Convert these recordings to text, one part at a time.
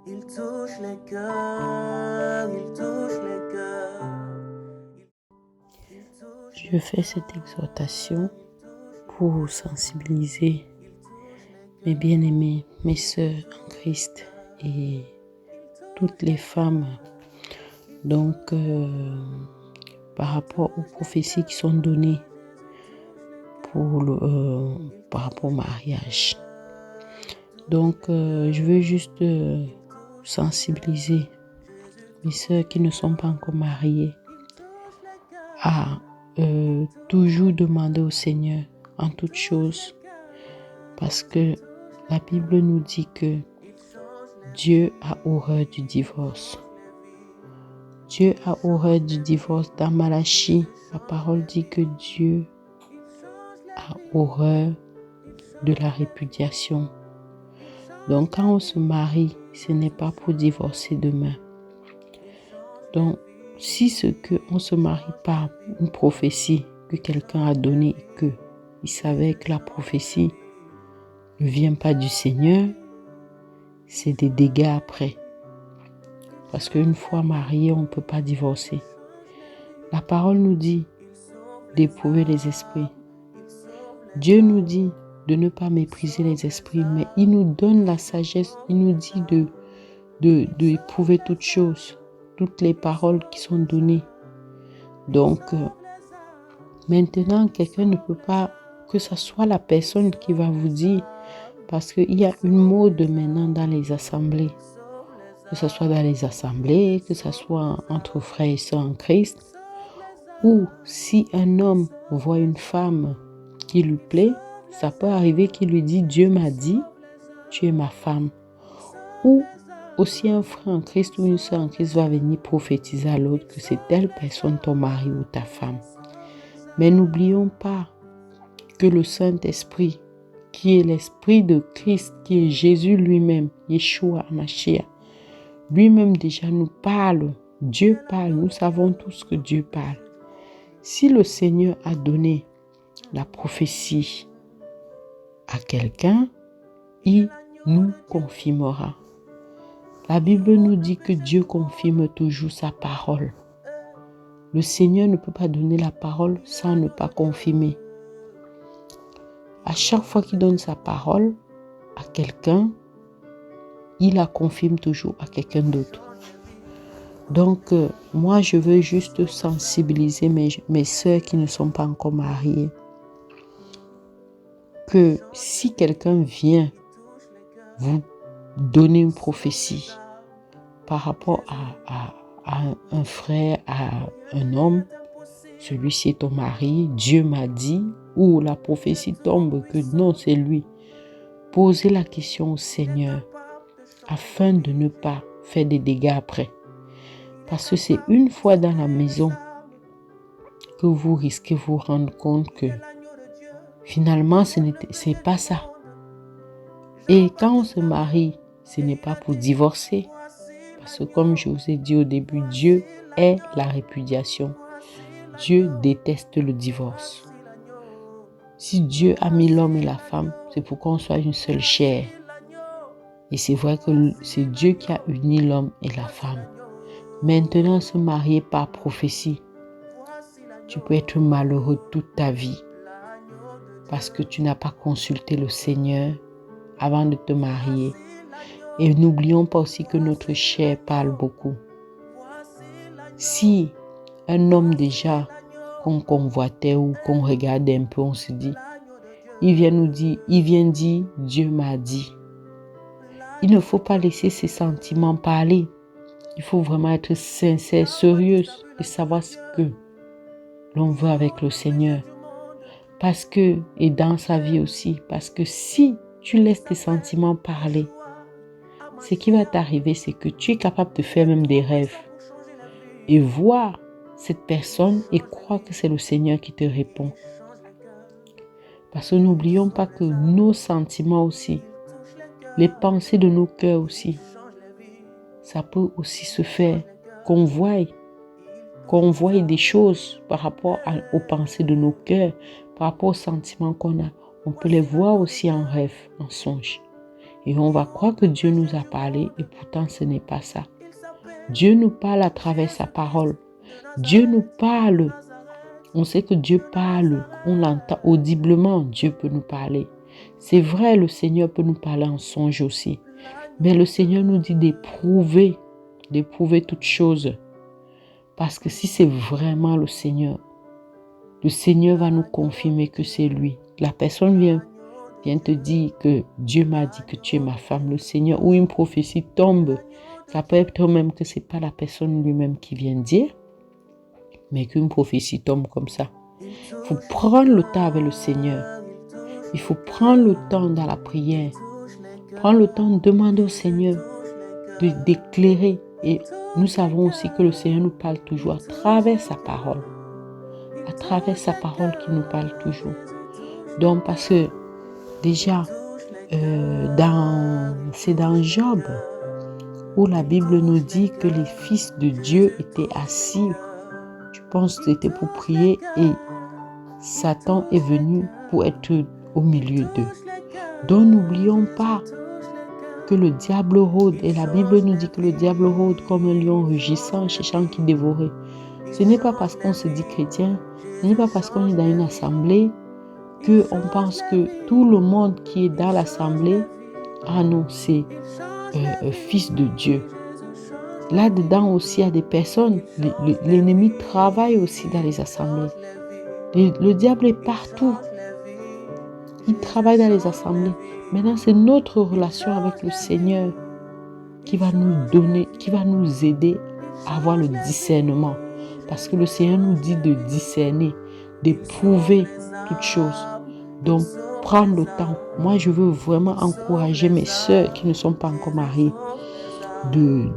Il touche les cœurs, il touche les cœurs. Je fais cette exhortation pour sensibiliser mes bien-aimés, mes sœurs en Christ et toutes les femmes. Donc, par rapport aux prophéties qui sont données par rapport au mariage. Donc, je veux juste sensibiliser mes sœurs qui ne sont pas encore mariées à toujours demander au Seigneur en toutes choses, parce que la Bible nous dit que Dieu a horreur du divorce. Dieu a horreur du divorce. Dans Malachie, la parole dit que Dieu a horreur de la répudiation. Donc quand on se marie, ce n'est pas pour divorcer demain. Donc si ce qu'on se marie par une prophétie que quelqu'un a donnée et qu'il savait que la prophétie ne vient pas du Seigneur, c'est des dégâts après. Parce qu'une fois marié, on ne peut pas divorcer. La parole nous dit d'éprouver les esprits. Dieu nous dit de ne pas mépriser les esprits, mais il nous donne la sagesse, il nous dit d'éprouver toutes choses, toutes les paroles qui sont données. Donc, maintenant, quelqu'un ne peut pas, que ce soit la personne qui va vous dire, parce qu'il y a une mode maintenant dans les assemblées, que ce soit dans les assemblées, que ce soit entre frères et sœurs en Christ, ou si un homme voit une femme qui lui plaît, ça peut arriver qu'il lui dit « Dieu m'a dit, tu es ma femme ». Ou aussi un frère en Christ ou une sœur en Christ va venir prophétiser à l'autre que c'est telle personne ton mari ou ta femme. Mais n'oublions pas que le Saint-Esprit, qui est l'Esprit de Christ, qui est Jésus lui-même, Yeshua Mashiach, lui-même déjà nous parle. Dieu parle, nous savons tous que Dieu parle. Si le Seigneur a donné la prophétie à quelqu'un, il nous confirmera. La Bible nous dit que Dieu confirme toujours sa parole. Le Seigneur ne peut pas donner la parole sans ne pas confirmer. À chaque fois qu'il donne sa parole à quelqu'un, il la confirme toujours à quelqu'un d'autre. Donc, moi, je veux juste sensibiliser mes sœurs qui ne sont pas encore mariées, que si quelqu'un vient vous donner une prophétie par rapport à un frère, à un homme, celui-ci est ton mari, Dieu m'a dit, ou la prophétie tombe que non, c'est lui. Posez la question au Seigneur afin de ne pas faire des dégâts après. Parce que c'est une fois dans la maison que vous risquez de vous rendre compte que finalement, c'est pas ça. Et quand on se marie, ce n'est pas pour divorcer. Parce que comme je vous ai dit au début, Dieu est la répudiation. Dieu déteste le divorce. Si Dieu a mis l'homme et la femme, c'est pour qu'on soit une seule chair. Et c'est vrai que c'est Dieu qui a uni l'homme et la femme. Maintenant, se marier par prophétie, tu peux être malheureux toute ta vie parce que tu n'as pas consulté le Seigneur avant de te marier. Et n'oublions pas aussi que notre chair parle beaucoup. Si un homme déjà qu'on convoitait ou qu'on regardait un peu, on se dit, il vient dire, Dieu m'a dit. Il ne faut pas laisser ses sentiments parler. Il faut vraiment être sincère, sérieuse et savoir ce que l'on veut avec le Seigneur. Parce que, et dans sa vie aussi, parce que si tu laisses tes sentiments parler, ce qui va t'arriver, c'est que tu es capable de faire même des rêves et voir cette personne et croire que c'est le Seigneur qui te répond. Parce que n'oublions pas que nos sentiments aussi, les pensées de nos cœurs aussi, ça peut aussi se faire qu'on voie des choses par rapport aux pensées de nos cœurs, par rapport aux sentiments qu'on a. On peut les voir aussi en rêve, en songe. Et on va croire que Dieu nous a parlé et pourtant ce n'est pas ça. Dieu nous parle à travers sa parole. Dieu nous parle. On sait que Dieu parle. On l'entend audiblement. Dieu peut nous parler. C'est vrai, le Seigneur peut nous parler en songe aussi. Mais le Seigneur nous dit d'éprouver toutes choses. Parce que si c'est vraiment le Seigneur va nous confirmer que c'est lui. La personne vient te dire que Dieu m'a dit que tu es ma femme, le Seigneur, ou une prophétie tombe. Ça peut être même que ce n'est pas la personne lui-même qui vient dire, mais qu'une prophétie tombe comme ça. Il faut prendre le temps avec le Seigneur. Il faut prendre le temps dans la prière. Prendre le temps de demander au Seigneur d'éclairer. Et nous savons aussi que le Seigneur nous parle toujours à travers sa parole. À travers sa parole qu'il nous parle toujours. Donc parce que déjà, c'est dans Job où la Bible nous dit que les fils de Dieu étaient assis. Je pense que c'était pour prier et Satan est venu pour être au milieu d'eux. Donc n'oublions pas que le diable rôde, et la Bible nous dit que le diable rôde comme un lion rugissant, cherchant qui dévorer. Ce n'est pas parce qu'on se dit chrétien, ce n'est pas parce qu'on est dans une assemblée qu'on pense que tout le monde qui est dans l'assemblée, ah non, c'est fils de Dieu. Là-dedans aussi, il y a des personnes, l'ennemi travaille aussi dans les assemblées. Le diable est partout. Il travaille dans les assemblées. Maintenant, c'est notre relation avec le Seigneur qui va nous aider à avoir le discernement. Parce que le Seigneur nous dit de discerner, d'éprouver toutes choses. Donc, prendre le temps. Moi, je veux vraiment encourager mes sœurs qui ne sont pas encore mariées de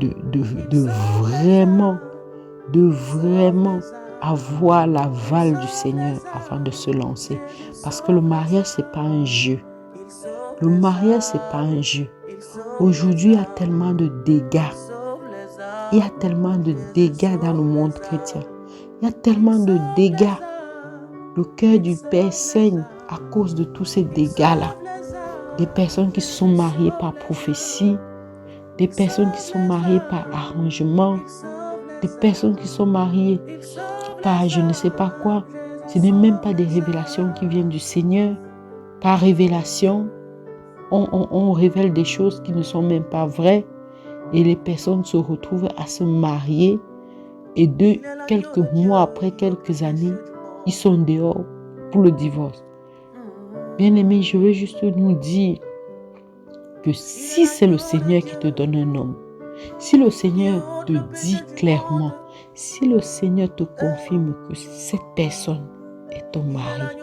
vraiment avoir l'aval du Seigneur avant de se lancer. Parce que le mariage, ce n'est pas un jeu. Le mariage, ce n'est pas un jeu. Aujourd'hui, il y a tellement de dégâts. Il y a tellement de dégâts dans le monde chrétien. Il y a tellement de dégâts. Le cœur du Père saigne à cause de tous ces dégâts-là. Des personnes qui se sont mariées par prophétie, des personnes qui sont mariées par arrangement, des personnes qui sont mariées par je ne sais pas quoi. Ce n'est même pas des révélations qui viennent du Seigneur. Par révélation, on révèle des choses qui ne sont même pas vraies et les personnes se retrouvent à se marier et quelques mois après, quelques années, ils sont dehors pour le divorce. Bien-aimés, je veux juste nous dire que si c'est le Seigneur qui te donne un homme, si le Seigneur te dit clairement, si le Seigneur te confirme que cette personne est ton mari,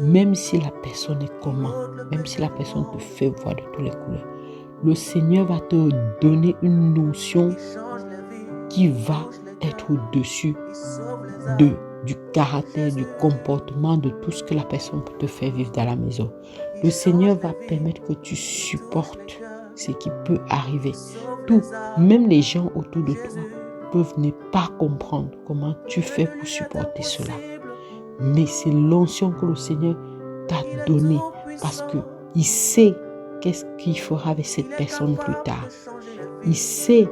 même si la personne est comment, même si la personne te fait voir de toutes les couleurs, le Seigneur va te donner une notion qui va être au-dessus du caractère, du comportement, de tout ce que la personne peut te faire vivre dans la maison. Le Seigneur va permettre que tu supportes ce qui peut arriver. Même les gens autour de toi peuvent ne pas comprendre comment tu fais pour supporter cela. Mais c'est l'onction que le Seigneur t'a donnée parce qu'il sait qu'est-ce qu'il fera avec cette personne plus tard. Il sait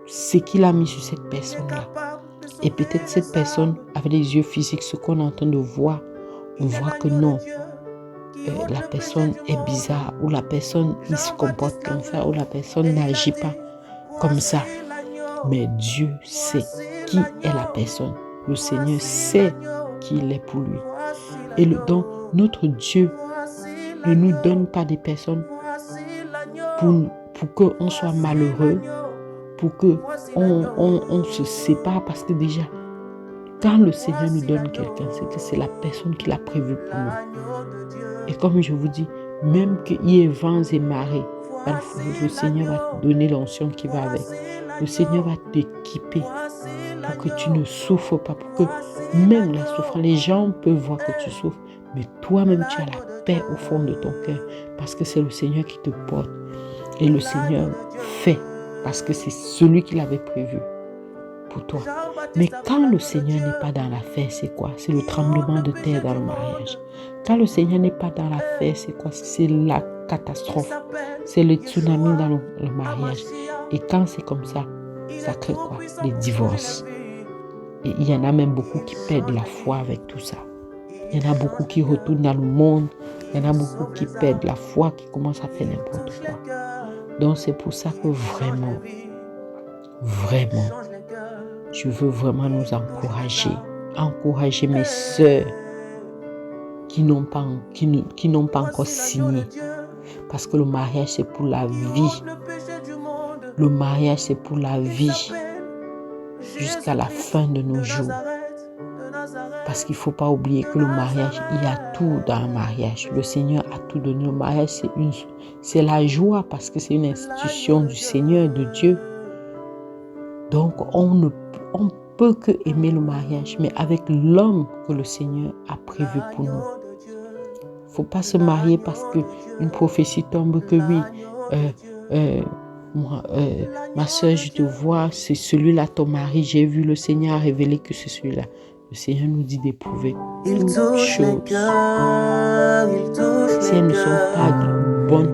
ce qu'il a mis sur cette personne-là. Et peut-être cette personne, avec les yeux physiques, ce qu'on est en train de voir, on voit que non, la personne est bizarre, ou la personne il se comporte comme ça, ou la personne n'agit pas comme ça. Mais Dieu sait qui est la personne. Le Seigneur sait qui il est pour lui. Et donc, notre Dieu ne nous donne pas des personnes pour qu'on soit malheureux, pour qu'on se sépare, parce que déjà, quand le Seigneur nous donne quelqu'un, c'est que c'est la personne qu'il a prévue pour nous. Et comme je vous dis, même qu'il y ait vents et marées, le Seigneur va te donner l'onction qui va avec. Le Seigneur va t'équiper pour que tu ne souffres pas, pour que même la souffrance, les gens peuvent voir que tu souffres, mais toi-même tu as la paix au fond de ton cœur, parce que c'est le Seigneur qui te porte. Et le Seigneur fait, parce que c'est celui qu'il avait prévu pour toi. Mais quand le Seigneur n'est pas dans l'affaire, c'est quoi? C'est le tremblement de terre dans le mariage. Quand le Seigneur n'est pas dans l'affaire, c'est quoi? C'est la catastrophe. C'est le tsunami dans le mariage. Et quand c'est comme ça crée quoi? Les divorces. Et il y en a même beaucoup qui perdent la foi avec tout ça. Il y en a beaucoup qui retournent dans le monde. Il y en a beaucoup qui perdent la foi, qui commencent à faire n'importe quoi. Donc c'est pour ça que vraiment, je veux vraiment nous encourager mes sœurs qui n'ont pas encore signé. Parce que le mariage, c'est pour la vie. Le mariage, c'est pour la vie. Jusqu'à la fin de nos jours. Parce qu'il ne faut pas oublier que le mariage, il y a tout dans le mariage. Le Seigneur a tout donné. Le mariage, c'est la joie parce que c'est une institution du Seigneur, de Dieu. Donc, on peut que aimer le mariage, mais avec l'homme que le Seigneur a prévu pour nous. Il ne faut pas se marier parce qu'une prophétie tombe que oui, ma soeur, je te vois, c'est celui-là ton mari. J'ai vu le Seigneur révéler que c'est celui-là. Le Seigneur nous dit d'éprouver toutes choses. Si elles ne sont pas bonnes,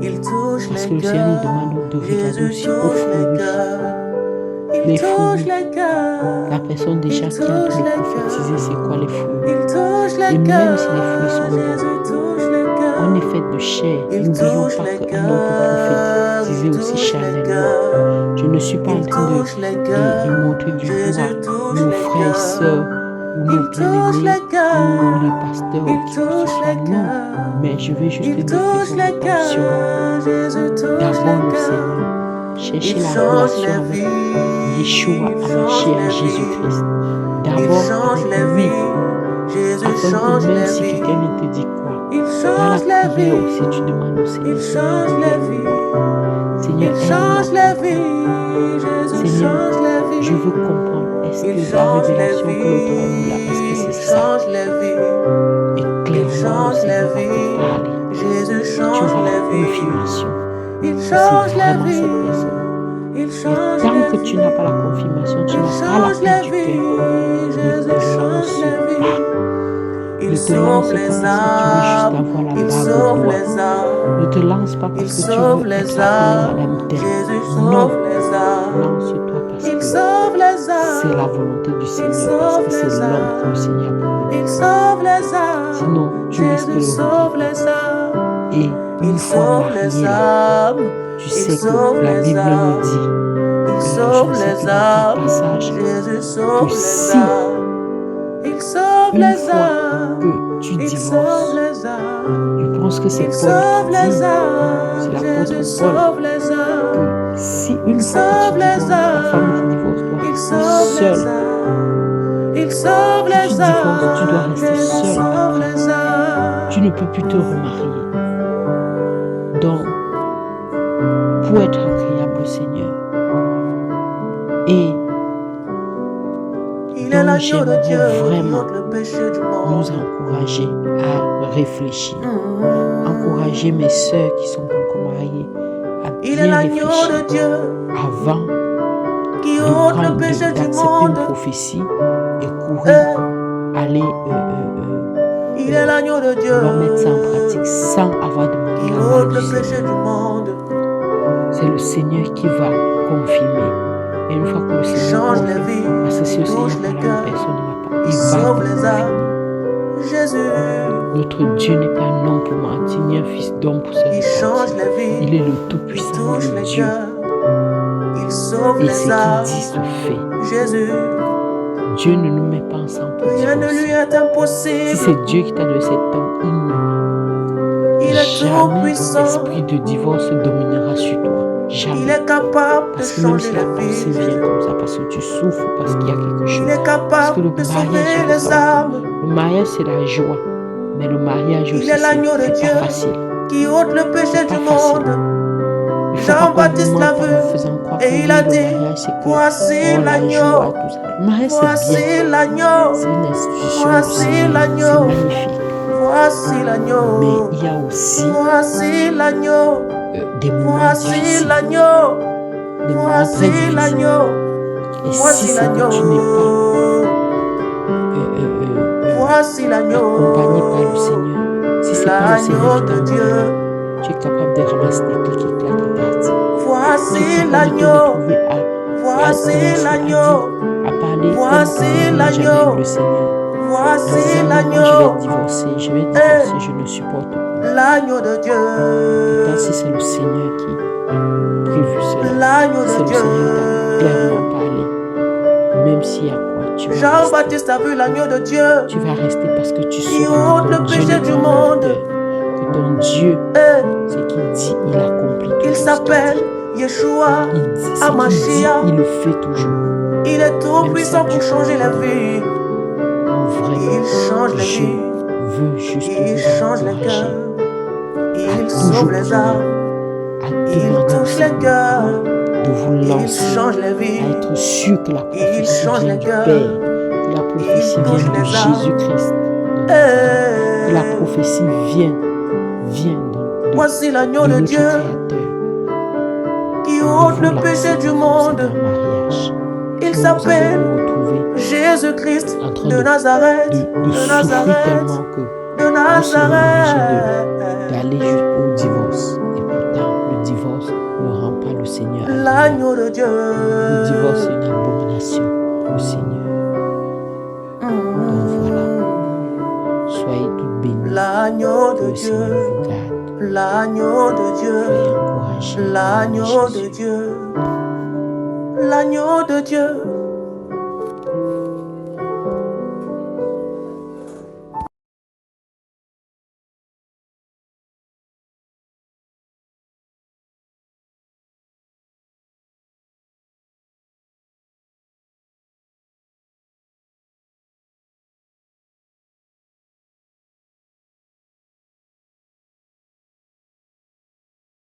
parce que le Seigneur nous demande de regarder aussi aux fruits. Les fruits, la personne déjà qui est en train de prophétiser, c'est quoi les fruits? Et même si les fruits sont bons, on est fait de chair. N'oublions pas qu'un homme peut prophétiser aussi charnellement. Je ne suis pas en train de montrer du doigt nos frères et sœurs, ou nos bien-aimés, ou les pasteurs, ou qui que ce soit. Non, mais je vais juste te dire faisons attention. D'abord le Seigneur. Cherchez la relation avec Yeshua, Amashia, Jésus-Christ. D'abord avec lui. Afin que même si quelqu'un ne te dit quoi, dans la prière aussi, tu demandes au Seigneur, Seigneur, Seigneur, je veux comprendre. Est-ce que la révélation que l'autre a eue là, est-ce que c'est ça? Et clairement, le Seigneur va te parler. Tu auras la confirmation que c'est vraiment cette personne. Et tant que tu n'as pas la confirmation, tu n'as pas la paix du cœur, ne te lance pas. Ne te lance pas parce que tu veux juste avoir la bague au doigt. Ne te lance pas parce que tu veux être appelée Madame Telle. Non, lance-toi parce que c'est la volonté du Seigneur, parce que c'est l'homme que le Seigneur a promis. Sinon, tu risques le regret. Et une fois marié là, tu sais que la Bible nous dit, je ne sais plus dans quel passage, que si une fois que tu divorces, je pense que c'est Paul qui dit, c'est l'apôtre Paul, que si une fois que tu divorces, ta femme qui divorce doit rester seule. Si tu divorces, tu dois rester seule après. Tu ne peux plus te remarier. Donc, pour être agréable au Seigneur, et donc j'aimerais vraiment nous encourager à réfléchir, encourager mes sœurs qui sont encore mariées à bien réfléchir avant d'accepter une prophétie et courir, aller vouloir mettre ça en pratique sans avoir demandé la main du Seigneur. C'est le Seigneur qui va confirmer. Et une fois que le Seigneur confirme, parce que si le Seigneur parle à une personne, il va confirmer. Notre Dieu n'est pas un homme pour mentir, ni un fils d'homme pour se repentir. Il est le Tout-Puissant, le Dieu. Et ce qu'il dit se fait. Dieu ne nous met pas ensemble pour divorcer. Si c'est Dieu qui t'a donné cet homme, jamais l'esprit de divorce dominera sur toi. Jamais. Parce que même si la pensée vient comme ça, parce que tu souffres, parce qu'il y a quelque chose. Parce que le mariage, c'est la joie. Mais le mariage aussi, c'est pas facile. C'est pas facile. Il faut pas qu'on nous mente en nous faisant croire que le mariage, c'est que la joie, tout ça. Le mariage, c'est bien. C'est une institution du Seigneur. C'est magnifique. Mais il y a aussi des moments difficiles. Des moments très difficiles. Et si Voici c'est que l'agneau. tu n'es pas Voici l'agneau. accompagné par le Seigneur, si c'est pas le Seigneur L'agneau qui t'a de envoyé, Dieu. tu es capable de ramasser tes clics et claques et partir. Tu es Voici capable de te l'agneau. retrouver à Voici commencer à l'agneau. dire, à parler comme Voici tu n'as jamais l'agneau. eu le Seigneur. En Voici disant non, moi je vais divorcer, je ne supporte plus. l'agneau de Dieu. Pourtant, si c'est le Seigneur qui a prévu cela, L'agneau si c'est de le Dieu. Seigneur qui t'a clairement parlé, même s'il y a quoi, tu vas rester. Jean-Baptiste a vu l'agneau de Dieu. Tu vas rester parce que tu Qui sauras ôte que le ton Dieu péché n'est du pas un monde. menteur, que ton Dieu, Eh, ce qu'il dit, il accomplit Il toujours ce qu'il s'appelle dit. Yeshua Il dit ce qu'il dit, Amashia. il le fait toujours. Il est tout Même puissant si pour changer la vie. En vraiment, Il change la je vie. veux juste Il vous change les encourager cœurs. à Il toujours sauve les prier, âmes. à Il demander au touche les Seigneur cœurs. de vous Il lancer, change les vies. à être sûr que la Il prophétie change vient les du cœurs. Père, que la prophétie Il touche vient de les âmes. Jésus-Christ de Nazareth, que la Eh, prophétie vient Voici l'agneau de de notre Dieu Créateur, qui de ôte vous le lancer péché du comme ça monde. dans le mariage. Il Si vous allez s'appelle vous retrouver Jésus-Christ en train de Nazareth. de De souffrir Nazareth. tellement que De vous serez obligé Nazareth. d'aller jusqu'au divorce. Et pourtant, le divorce ne rend pas le Seigneur agréable. L'agneau de Dieu. Le divorce est une abomination pour le Seigneur. Donc voilà, soyez toutes bénies. L'agneau Que de le Dieu. Seigneur vous garde. L'agneau de Dieu. Soyez encouragés. L'agneau de Dieu. L'agneau de Dieu.